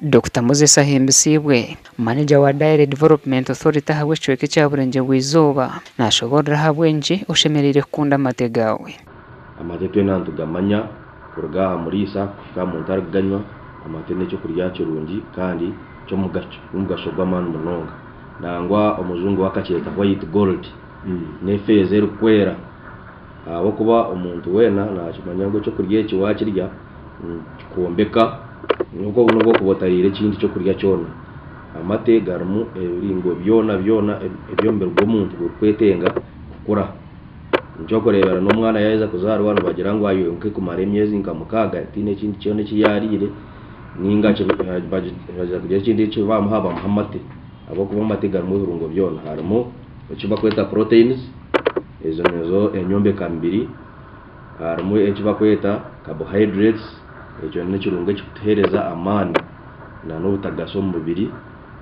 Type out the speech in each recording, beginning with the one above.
Dr. Moses Ahembisibwe manager wa Direct Development Authority hawe chweke cha Burenge Wizoba nashobora habwenje ushemerere kunda mategawe amatete nantugamanya kuruga murisa ka muntaraganywa amatene cyo kurya kirungi kandi cyo mugasho gw'amanu munonga nangwa omuzungu wakacheta white gold nefeze rukwera abo kuba omuntu wena nakimanya ngo cyo kurya kiwakirya kuombeka nuko kubotarire kindi cyo kurya cyona amate garmu ebiringo byona ebyomberwa omuntu kwetenga kukura njo kurebera n'umwana yaheza kuzarwa no bagira ngo ayo nke kumara emyezi nkamukaga tine kindi cyone kiyarire ninga cyo baje kugira kindi cyo bamuhaba muhammate abo kuba amate garmu ibirungo byona harimo cyo bakweta proteins ezo nezo enyombe kambiri harimo ecyo bakweta carbohydrates ecyo n'ikirungo cyutereza amani na n'ubutagaso mu mubiri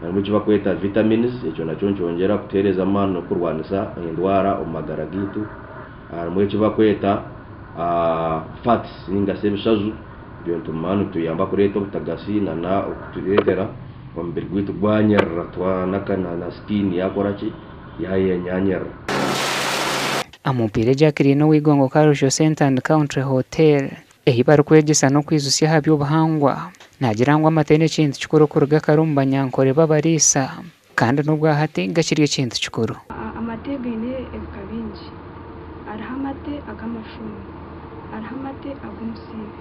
harimo icyo bakweta vitamins ecyo nacyo cyongera kutereza amani no kurwanisa indwara omagara gitu harimo icyo bakweta fats n'ingase bishazu byo tumanu tuyamba kureta ubutagasi na okuturetera omubiri gwitu gwanyarra twanakana na skin yakoraki yanyanyara amupire Jacqueline wigongo Karusho Center and Country Hotel ehibaru kwegesa no kwizusya habyo ubuhangwa nagirangwa amatene kintu kikuru kuruga karumba nyankore babarisa kandi nubwo hati gakiriye kintu kikuru amategene ebikabinji arahamate akamashumi arahamate agumusibe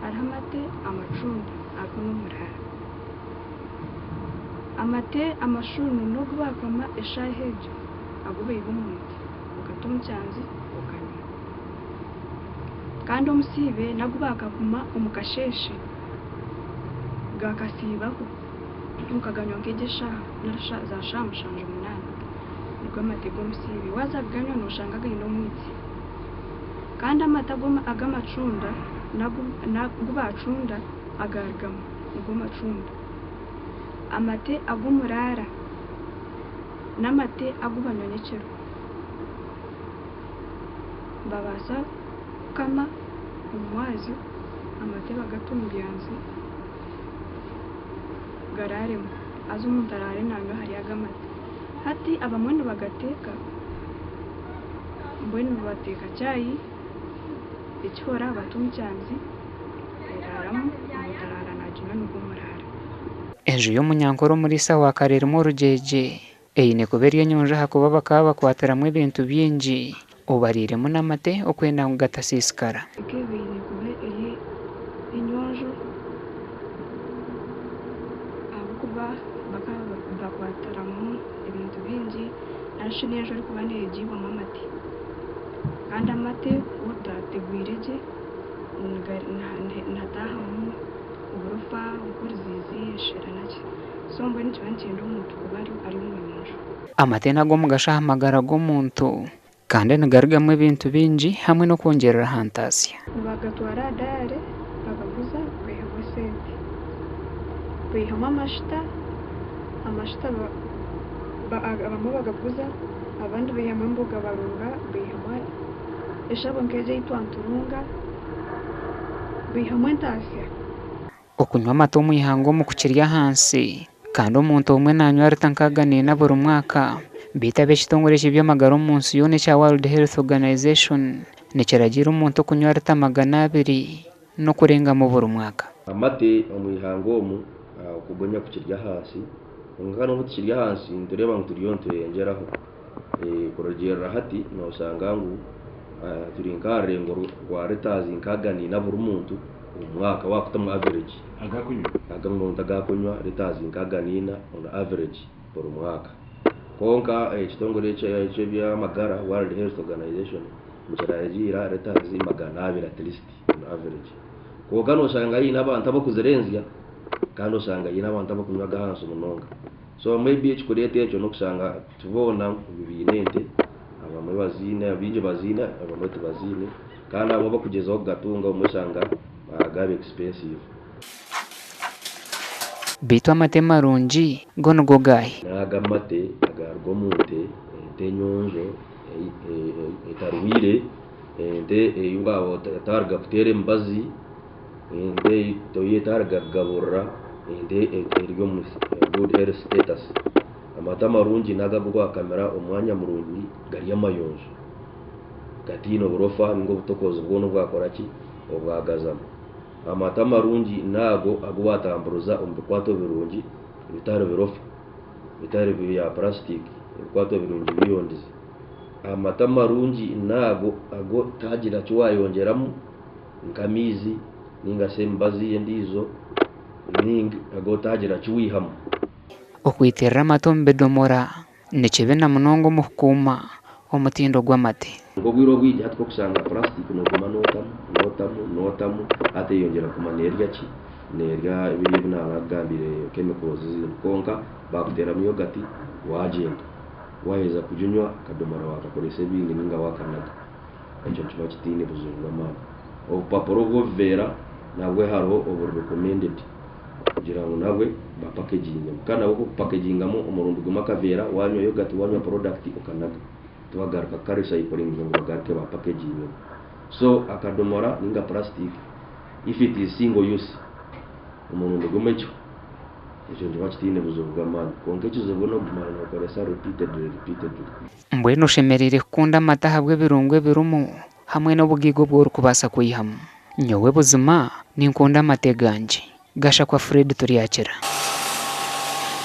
arahamate amacunda akonomurara amate amashunu no kubakama eshahejo agube ibumuti ukatumcyanzi ukanya kandi omusibe nagubaka kuma omukasheshe gakasibaho ukaganywa nkegesha narasha za shamushanje munana niko amatego omusibe waza ganywa noshanga gino mwiti kandi amatagoma agamacunda nagubacunda agargama niko macunda amate agumurara namate agubanyonyekero babasa kama umwazi amate bagatumbiyanzi gararemo azo umuntu arare nanga hari agamate hati abamwene bagateka mbwene bateka cyayi ikihora batumcyanzi eraramo umutarara najina n'ugumurara enju y'omunyankoro muri sawa karere mu rujeje eyine kuberye nyonja hakuba bakaba kwataramwe ibintu byinji ubariremo n'amate okwenda ngatasisikara kebine kube eye inyonjo abukuba bakaba bakwataramu ibintu byinji arashine ejo ari kuba negibo amate kandi amate utategwireje natahamu uburufa ukurizizi shiranaki sombo n'icyo nkindu umuntu kuba ari umunyojo amate nago mugashahamagara g'omuntu kandi nigarigamo ibintu binji hamwe no kongerera hantasiya bagatwara dare bagaguza kwehamo sente kwehamo amashita abamo bagaguza abandi bihamo imboga barunga bihamo eshabo nkeje yitwanturunga bihamo entasiya okunywa amata omuihango mu kukirya hansi kandi omuntu omwe nanywa ritankaganina buri mwaka bitabe ekitongore cy'ebyamagara omunsi yona ekya World Health Organization nikiragira omuntu okunywa lita 200 no kurenga mu buri mwaka amate omuihango omu okugonya kukirya hansi ngano kukirya hansi ntureba ngo turiyonto yengeraho kurogera hati nosanga ngo turi nkarengo rwa lita zinkaganina buri muntu umwaka wakutamu average agakunywa lita zinkaganina on average buri mwaka konka ekitongole cy'ebyamagara World Health Organization mukiragira leta zimagana abira at least on average konka nosanga yina abantu abakuzerenzya kandi osanga yina abantu abakunywa gahanso munonga so maybe ekikurete ekyo nokusanga tubona ibinente abamwe bazina binje bazina abamwe tubazine kandi abo bakugezaho gatunga umusanga agabe expensive bitu amate marungi gono gogahi nagamate agargo munte nyonjo etarwire yungabo targa kutere mbazi toye targa gaburra ende eryo mu good health status. Amata marungi nagagwa kamera omwanya murungi gari amayonjo gatino burofa ngo butokozo bwono bwakoraki obwagazamo. Amata marungi nago agwatamburuza ombikwato birungi bitaro birofa bitaro bya plastic ibikwato birungi biyondize. Amata marungi nago ago tagira cywayongeramo nkamizi ninga sembazi endizo ning ago tagira cywihamu. Okwiterera amata omu bidomora nikibi na munonga mu kukuuma omutindo gw'amate. Ngo bwiro bwije hatwo kusanga plastic no guma notamu ate yongera kumanerya ki nerya ibiri n'abagambire chemicals konka bakutera mu yogurt wagenda waheza kujunywa kadomora wakakolesa bingi ninga wakanaga ekyo kiba kitine buzungu amana. Obupapuro bwo vera nabwe hariho over recommended kugira ngo nawe ba packaging kana uko packagingamo umurundo gumakavera wanywa yogurt wanywa product ukanaga twagaruka kare cycling ngo bagaruke ba packaging. So akadomora ninga plastic if it is single use umurundo gumecho ekyo ndiba kitine buzungu amana konke kizobono gumana ukoresa repeated. Mbwenu shemerere kunda amata habwe birungwe birumu hamwe n'obugigo bwo kubasa kuyihamu. Nyowe buzima ninkunda amate ganje gasha kwa Fred Turiyakira.